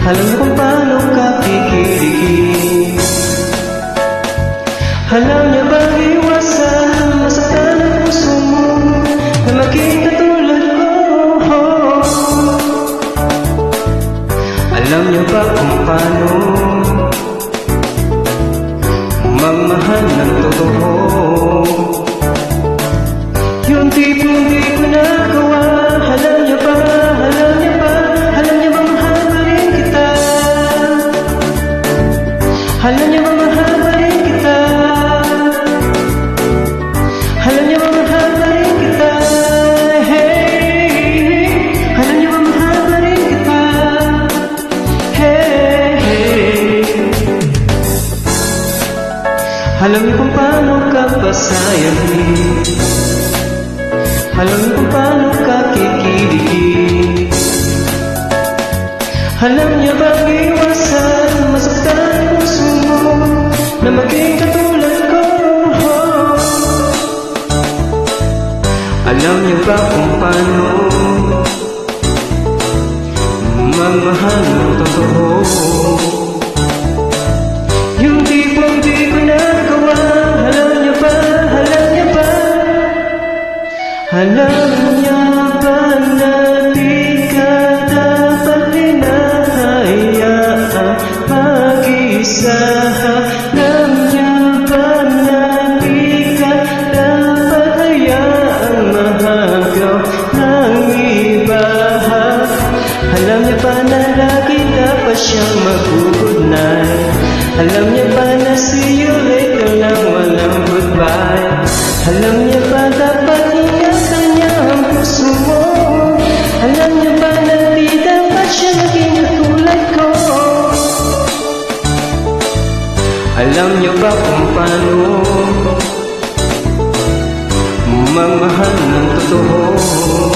Alam niyo kung paano ka kikiligin. Alam niyo ba iwasan masaktan ang puso mo na maging katulad ko? Alam niyo ba kung paano magmahal ng totoo? Yung tipong di ko nagawa. Alam niyo ba, alam niyo ba, alam niyo ba mahal pa rin kita? Alam niyo ba mahal pa rin kita? Alam niyo ba mahal pa rin kita? Hey, alam niyo ba mahal pa rin kita? Hey, alam niyo kung paano ka pasayahin. Alam niyo kung paano ka kikiligin. Alam niyo ba iwasan masaktan ang puso mo na maging katulad ko? Alam niyo ba kung paano magmahal ng totoo? Yung tipong di ko nagawa. Alam niyo ba, alam niyo ba, alam niyo ba na di ka dapat hinahayaang mag-isa? Alam niyo ba na di ka dapat hayaang mahagaw ng iba? Alam niyo ba na lagi dapat siyang mag-uugnay? Alam niyo ba na see you later lang walang goodbye? Alam niyo ba dapat ingatan niya ang puso mo? Alam niyo ba na di dapat siya maging katulad ko? Alam niyo ba kung paano magmahal ng totoo?